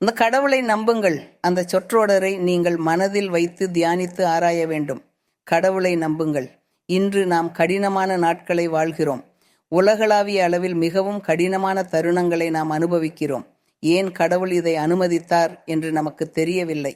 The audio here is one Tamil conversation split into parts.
இந்த கடவுளை நம்புங்கள். அந்த சொற்றொடரை நீங்கள் மனதில் வைத்து தியானித்து ஆராய வேண்டும். கடவுளை நம்புங்கள். இன்று நாம் கடினமான நாட்களை வாழ்கிறோம். உலகளாவிய அளவில் மிகவும் கடினமான தருணங்களை நாம் அனுபவிக்கிறோம். ஏன் கடவுள் இதை அனுமதித்தார் என்று நமக்கு தெரியவில்லை.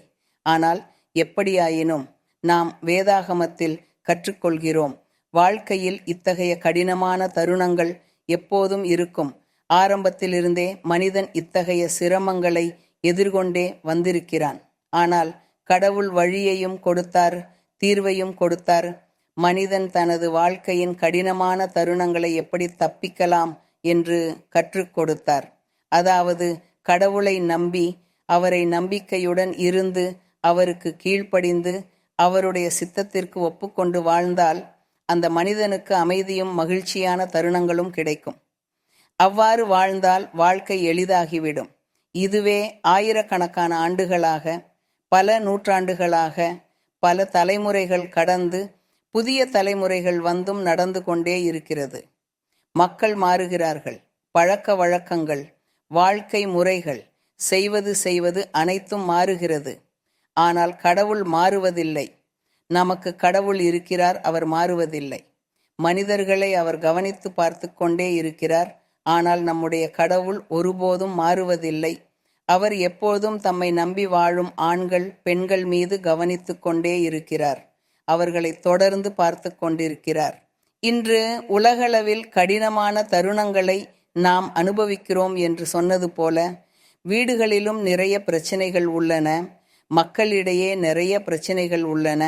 ஆனால் எப்படியாயினும் நாம் வேதாகமத்தில் கற்றுக்கொள்கிறோம். வாழ்க்கையில் இத்தகைய கடினமான தருணங்கள் எப்போதும் இருக்கும். ஆரம்பத்திலிருந்தே மனிதன் இத்தகைய சிரமங்களை எதிர்கொண்டே வந்திருக்கிறான். ஆனால் கடவுள் வழியையும் கொடுத்தார், தீர்வையும் கொடுத்தார். மனிதன் தனது வாழ்க்கையின் கடினமான தருணங்களை எப்படி தப்பிக்கலாம் என்று கற்றுக் கொடுத்தார். அதாவது கடவுளை நம்பி அவரை நம்பிக்கையுடன் இருந்து அவருக்கு கீழ்ப்படிந்து அவருடைய சித்தத்திற்கு ஒப்புக்கொண்டு வாழ்ந்தால் அந்த மனிதனுக்கு அமைதியும் மகிழ்ச்சியான தருணங்களும் கிடைக்கும். அவ்வாறு வாழ்ந்தால் வாழ்க்கை எளிதாகிவிடும். இதுவே ஆயிரக்கணக்கான ஆண்டுகளாக, பல நூற்றாண்டுகளாக, பல தலைமுறைகள் கடந்து புதிய தலைமுறைகள் வந்தும் நடந்து கொண்டே இருக்கிறது. மக்கள் மாறுகிறார்கள். பழக்க வழக்கங்கள், வாழ்க்கை முறைகள், செய்வது அனைத்தும் மாறுகிறது. ஆனால் கடவுள் மாறுவதில்லை. நமக்கு கடவுள் இருக்கிறார், அவர் மாறுவதில்லை. மனிதர்களை அவர் கவனித்து பார்த்து கொண்டே இருக்கிறார். ஆனால் நம்முடைய கடவுள் ஒருபோதும் மாறுவதில்லை. அவர் எப்போதும் தம்மை நம்பி வாழும் ஆண்கள் பெண்கள் மீது கவனித்து கொண்டே இருக்கிறார். அவர்களை தொடர்ந்து பார்த்து கொண்டிருக்கிறார். இன்று உலகளவில் கடினமான தருணங்களை நாம் அனுபவிக்கிறோம் என்று சொன்னது போல வீடுகளிலும் நிறைய பிரச்சனைகள் உள்ளன. மக்களிடையே நிறைய பிரச்சனைகள் உள்ளன.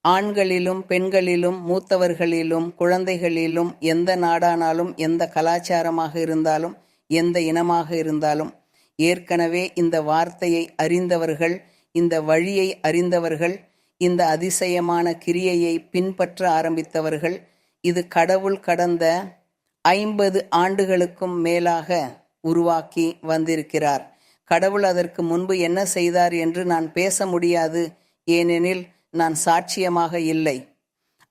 ஆண்களிலும் பெண்களிலும் மூத்தவர்களிலும் குழந்தைகளிலும், எந்த நாடானாலும், எந்த கலாச்சாரமாக இருந்தாலும், எந்த இனமாக இருந்தாலும், ஏற்கனவே இந்த வார்த்தையை அறிந்தவர்கள், இந்த வழியை அறிந்தவர்கள், இந்த அதிசயமான கிரியையை பின்பற்ற ஆரம்பித்தவர்கள், இது கடவுள் கடந்த 50 ஆண்டுகளுக்கும் மேலாக உருவாக்கி வந்திருக்கிறார். கடவுள் அதற்கு முன்பு என்ன செய்தார் என்று நான் பேச முடியாது, ஏனெனில் நான் சாட்சியமாக இல்லை.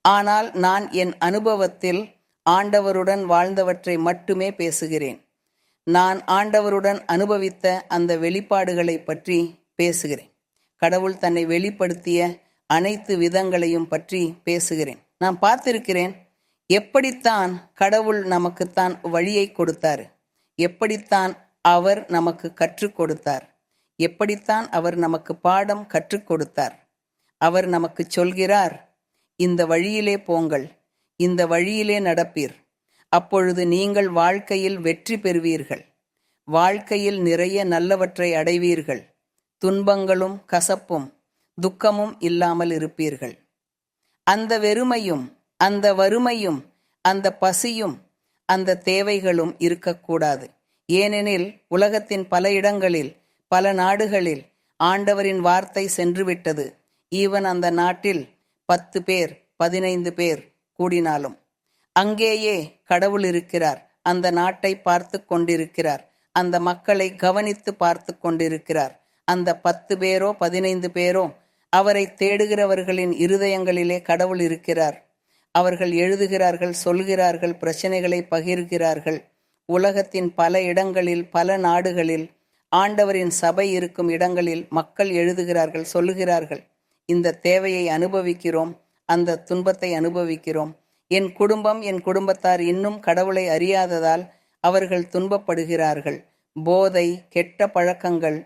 ஆனால் நான் என் அனுபவத்தில் ஆண்டவருடன் வாழ்ந்தவற்றை மட்டுமே பேசுகிறேன். நான் ஆண்டவருடன் அனுபவித்த அந்த வெளிப்பாடுகளை பற்றி பேசுகிறேன். கடவுள் தன்னை வெளிப்படுத்திய அனைத்து விதங்களையும் பற்றி பேசுகிறேன். நான் பார்த்திருக்கிறேன் எப்படித்தான் கடவுள் நமக்குத்தான் வழியை கொடுத்தார், எப்படித்தான் அவர் நமக்கு கற்றுக் கொடுத்தார், எப்படித்தான் அவர் நமக்கு பாடம் கற்றுக் கொடுத்தார். அவர் நமக்கு சொல்கிறார், இந்த வழியிலே போங்கள், இந்த வழியிலே நடப்பீர், அப்பொழுது நீங்கள் வாழ்க்கையில் வெற்றி பெறுவீர்கள், வாழ்க்கையில் நிறைய நல்லவற்றை அடைவீர்கள், துன்பங்களும் கசப்பும் துக்கமும் இல்லாமல் இருப்பீர்கள். அந்த வெறுமையும் அந்த வறுமையும் அந்த பசியும் அந்த தேவைகளும் இருக்கக்கூடாது. ஏனெனில் உலகத்தின் பல இடங்களில், பல நாடுகளில் ஆண்டவரின் வார்த்தை சென்றுவிட்டது. ஈவன் அந்த நாட்டில் 10 பேர் 15 பேர் கூடினாலும் அங்கேயே கடவுள் இருக்கிறார். அந்த நாட்டை பார்த்து கொண்டிருக்கிறார். அந்த மக்களை கவனித்து பார்த்து கொண்டிருக்கிறார். அந்த 10 பேரோ 15 பேரோ அவரை தேடுகிறவர்களின் இருதயங்களிலே கடவுள் இருக்கிறார். அவர்கள் எழுதுகிறார்கள், சொல்கிறார்கள், பிரச்சனைகளை பகிர்கிறார்கள். உலகத்தின் பல இடங்களில், பல நாடுகளில், ஆண்டவரின் சபை இருக்கும் இடங்களில் மக்கள் எழுதுகிறார்கள், சொல்லுகிறார்கள். இந்த தேவையை அனுபவிக்கிறோம், அந்த துன்பத்தை அனுபவிக்கிறோம். என் குடும்பம், என் குடும்பத்தார் இன்னும் கடவுளை அறியாததால் அவர்கள் துன்பப்படுகிறார்கள். போதை, கெட்ட பழக்கங்கள்,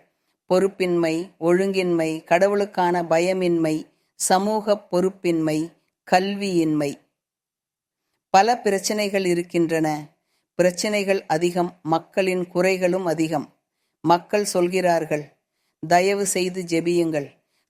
பொறுப்பின்மை, ஒழுங்கின்மை, கடவுளுக்கான பயமின்மை, சமூக பொறுப்பின்மை, கல்வியின்மை, பல பிரச்சனைகள் இருக்கின்றன. பிரச்சனைகள் அதிகம், மக்களின் குறைகளும் அதிகம். மக்கள் சொல்கிறார்கள், தயவு செய்து ஜெபியுங்கள்,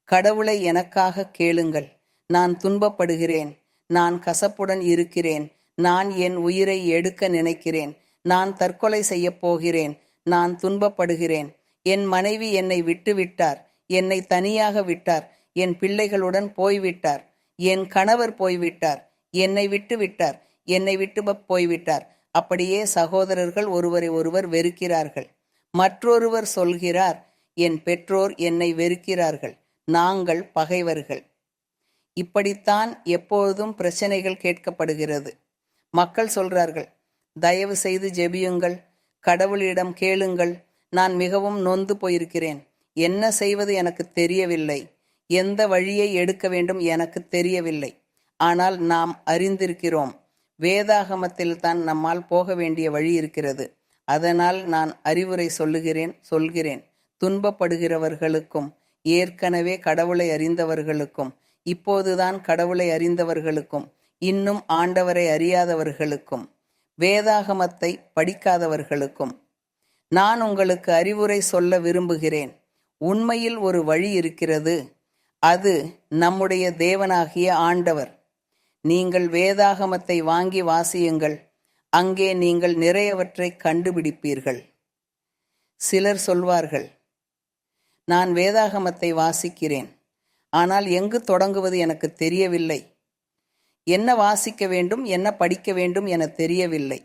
கடவுளை எனக்காக கேளுங்கள், நான் துன்பப்படுகிறேன், நான் கசப்புடன் இருக்கிறேன், நான் என் உயிரை எடுக்க நினைக்கிறேன், நான் தற்கொலை செய்யப் போகிறேன், நான் துன்பப்படுகிறேன், என் மனைவி என்னை விட்டுவிட்டார், என்னை தனியாக விட்டார், என் பிள்ளைகளுடன் போய்விட்டார், என் கணவர் போய்விட்டார், என்னை விட்டு விட்டார், என்னை விட்டு போய்விட்டார். அப்படியே சகோதரர்கள் ஒருவரை ஒருவர் வெறுக்கிறார்கள். மற்றொருவர் சொல்கிறார், என் பெற்றோர் என்னை வெறுக்கிறார்கள், நாங்கள் பகைவர்கள். இப்படித்தான் எப்பொழுதும் பிரச்சனைகள் கேட்கப்படுகிறது. மக்கள் சொல்றார்கள், தயவு செய்து ஜெபியுங்கள், கடவுளிடம் கேளுங்கள், நான் மிகவும் நொந்து போயிருக்கிறேன், என்ன செய்வது எனக்கு தெரியவில்லை. எந்த வழியை எடுக்க வேண்டும் எனக்கு தெரியவில்லை. ஆனால் நாம் அறிந்திருக்கிறோம், வேதாகமத்தில் தான் நம்மால் போக வேண்டிய வழி இருக்கிறது. அதனால் நான் அறிவுரை சொல்கிறேன். துன்பப்படுகிறவர்களுக்கும், ஏற்கனவே கடவுளை அறிந்தவர்களுக்கும், இப்போதுதான் கடவுளை அறிந்தவர்களுக்கும், இன்னும் ஆண்டவரை அறியாதவர்களுக்கும், வேதாகமத்தை படிக்காதவர்களுக்கும் நான் உங்களுக்கு அறிவுரை சொல்ல விரும்புகிறேன். உண்மையில் ஒரு வழி இருக்கிறது. அது நம்முடைய தேவனாகிய ஆண்டவர். நீங்கள் வேதாகமத்தை வாங்கி வாசியுங்கள். அங்கே நீங்கள் நிறையவற்றை கண்டுபிடிப்பீர்கள். சிலர் சொல்வார்கள், நான் வேதாகமத்தை வாசிக்கிறேன், ஆனால் எங்கு தொடங்குவது எனக்கு தெரியவில்லை. என்ன வாசிக்க வேண்டும், என்ன படிக்க வேண்டும் என தெரியவில்லை.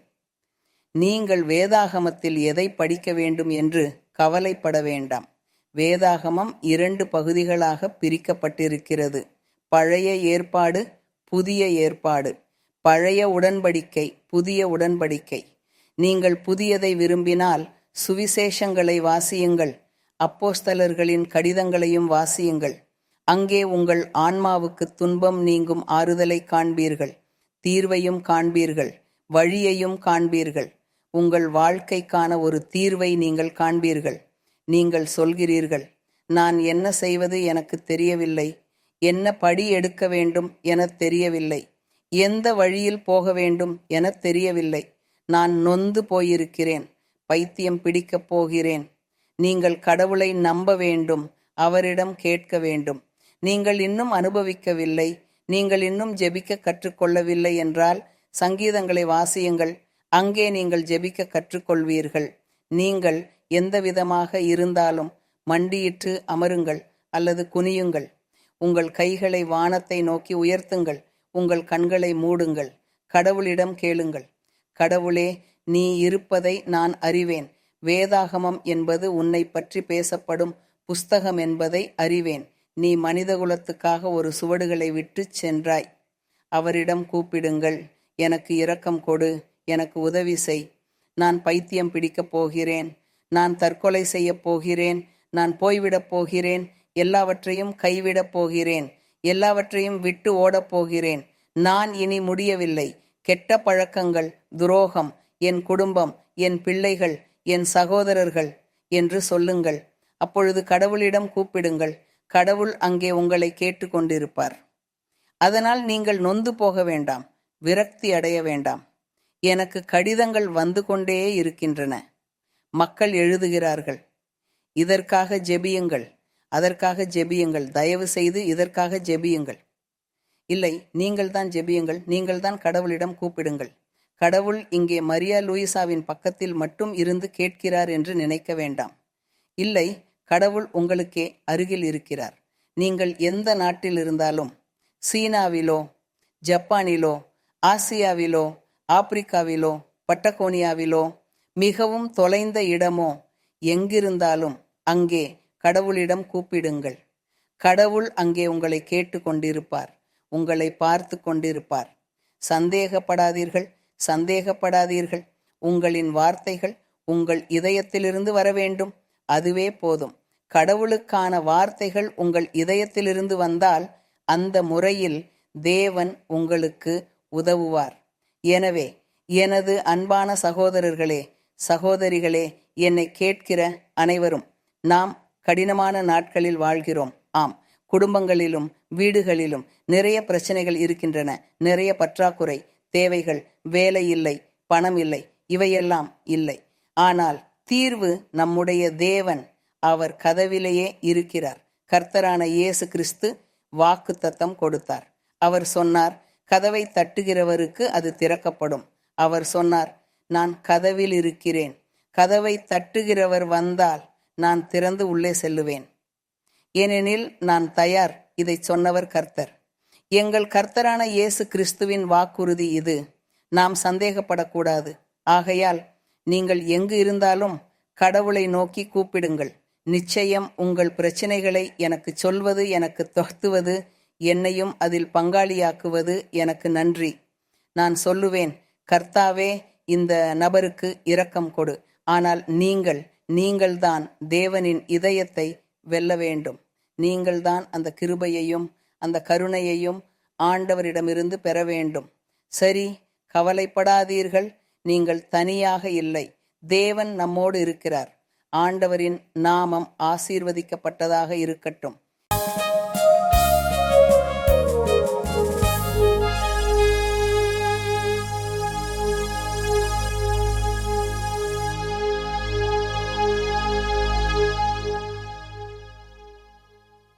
நீங்கள் வேதாகமத்தில் எதை படிக்க வேண்டும் என்று கவலைப்பட வேண்டாம். வேதாகமம் 2 பகுதிகளாக பிரிக்கப்பட்டிருக்கிறது. பழைய ஏற்பாடு, புதிய ஏற்பாடு. பழைய உடன்படிக்கை, புதிய உடன்படிக்கை. நீங்கள் புதியதை விரும்பினால் சுவிசேஷங்களை வாசியுங்கள். அப்போஸ்தலர்களின் கடிதங்களையும் வாசியுங்கள். அங்கே உங்கள் ஆன்மாவுக்கு துன்பம் நீங்கும் ஆறுதலை காண்பீர்கள். தீர்வையும் காண்பீர்கள். வழியையும் காண்பீர்கள். உங்கள் வாழ்க்கைக்கான ஒரு தீர்வை நீங்கள் காண்பீர்கள். நீங்கள் சொல்கிறீர்கள், நான் என்ன செய்வது எனக்கு தெரியவில்லை. என்ன படி எடுக்க வேண்டும் என தெரியவில்லை. எந்த வழியில் போக வேண்டும் என தெரியவில்லை. நான் நொந்து போயிருக்கிறேன். பைத்தியம் பிடிக்கப் போகிறேன். நீங்கள் கடவுளை நம்ப வேண்டும். அவரிடம் கேட்க வேண்டும். நீங்கள் இன்னும் அனுபவிக்கவில்லை, நீங்கள் இன்னும் ஜெபிக்க கற்றுக்கொள்ளவில்லை என்றால் சங்கீதங்களை வாசியுங்கள். அங்கே நீங்கள் ஜெபிக்க கற்றுக்கொள்வீர்கள். நீங்கள் எந்த விதமாக இருந்தாலும் மண்டியிட்டு அமருங்கள் அல்லது குனியுங்கள். உங்கள் கைகளை வானத்தை நோக்கி உயர்த்துங்கள். உங்கள் கண்களை மூடுங்கள். கடவுளிடம் கேளுங்கள். கடவுளே, நீ இருப்பதை நான் அறிவேன். வேதாகமம் என்பது உன்னை பற்றி பேசப்படும் புஸ்தகம் என்பதை அறிவேன். நீ மனிதகுலத்துக்காக ஒரு சுவடுகளை விட்டுச் சென்றாய். அவரிடம் கூப்பிடுங்கள். எனக்கு இரக்கம் கொடு, எனக்கு உதவி செய். நான் பைத்தியம் பிடிக்கப் போகிறேன். நான் தற்கொலை செய்யப் போகிறேன். நான் போய்விடப் போகிறேன். எல்லாவற்றையும் கைவிடப் போகிறேன். எல்லாவற்றையும் விட்டு ஓடப் போகிறேன். நான் இனி முடியவில்லை. கெட்ட பழக்கங்கள், துரோகம், என் குடும்பம், என் பிள்ளைகள், என் சகோதரர்கள் என்று சொல்லுங்கள். அப்பொழுது கடவுளிடம் கூப்பிடுங்கள். கடவுள் அங்கே உங்களை கேட்டு கொண்டிருப்பார். அதனால் நீங்கள் நொந்து போக வேண்டாம், விரக்தி அடைய வேண்டாம். எனக்கு கடிதங்கள் வந்து கொண்டே இருக்கின்றன. மக்கள் எழுதுகிறார்கள், இதற்காக ஜெபியுங்கள், அதற்காக ஜெபியுங்கள், தயவு செய்து இதற்காக ஜெபியுங்கள். இல்லை, நீங்கள் தான் ஜெபியுங்கள், நீங்கள் தான் கடவுளிடம் கூப்பிடுங்கள். கடவுள் இங்கே மரியா லூயிசாவின் பக்கத்தில் மட்டும் இருந்து கேட்கிறார் என்று நினைக்க வேண்டாம். இல்லை, கடவுள் உங்களுக்கே அருகில் இருக்கிறார். நீங்கள் எந்த நாட்டில் இருந்தாலும், சீனாவிலோ, ஜப்பானிலோ, ஆசியாவிலோ, ஆப்பிரிக்காவிலோ, பட்டகோனியாவிலோ, மிகவும் தொலைந்த இடமோ எங்கிருந்தாலும் அங்கே கடவுளிடம் கூப்பிடுங்கள். கடவுள் அங்கே உங்களை கேட்டு கொண்டிருப்பார், உங்களை பார்த்து கொண்டிருப்பார். சந்தேகப்படாதீர்கள், சந்தேகப்படாதீர்கள். உங்களின் வார்த்தைகள் உங்கள் இதயத்திலிருந்து வர வேண்டும். அதுவே போதும். கடவுளுக்கான வார்த்தைகள் உங்கள் இதயத்திலிருந்து வந்தால் அந்த முறையில் தேவன் உங்களுக்கு உதவுவார். எனவே எனது அன்பான சகோதரர்களே, சகோதரிகளே, என்னை கேட்கிற அனைவரும், நாம் கடினமான நாட்களில் வாழ்கிறோம். ஆம், குடும்பங்களிலும் வீடுகளிலும் நிறைய பிரச்சனைகள் இருக்கின்றன. நிறைய பற்றாக்குறை, தேவைகள், வேலை இல்லை, பணம் இல்லை, இவையெல்லாம் இல்லை. ஆனால் தீர்வு நம்முடைய தேவன். அவர் கதவிலேயே இருக்கிறார். கர்த்தரான இயேசு கிறிஸ்து வாக்குத்தத்தம் கொடுத்தார். அவர் சொன்னார், கதவை தட்டுகிறவருக்கு அது திறக்கப்படும். அவர் சொன்னார், நான் கதவில் இருக்கிறேன். கதவை தட்டுகிறவர் வந்தால் நான் திறந்து உள்ளே செல்லுவேன். ஏனெனில் நான் தயார். இதை சொன்னவர் கர்த்தர். எங்கள் கர்த்தரான இயேசு கிறிஸ்துவின் வாக்குறுதி இது. நாம் சந்தேகப்படக்கூடாது. ஆகையால் நீங்கள் எங்கு இருந்தாலும் கடவுளை நோக்கி கூப்பிடுங்கள். நிச்சயம் உங்கள் பிரச்சனைகளை எனக்கு சொல்வது, எனக்கு தொகுத்துவது, என்னையும் அதில் பங்காளியாக்குவது எனக்கு நன்றி. நான் சொல்லுவேன், கர்த்தாவே, இந்த நபருக்கு இரக்கம் கொடு. ஆனால் நீங்கள்தான் தேவனின் இதயத்தை வெல்ல வேண்டும். நீங்கள்தான் அந்த கிருபையையும் அந்த கருணையையும் ஆண்டவரிடமிருந்து பெற வேண்டும். சரி, கவலைப்படாதீர்கள், நீங்கள் தனியாக இல்லை. தேவன் நம்மோடு இருக்கிறார். ஆண்டவரின் நாமம் ஆசீர்வதிக்கப்பட்டதாக இருக்கட்டும்.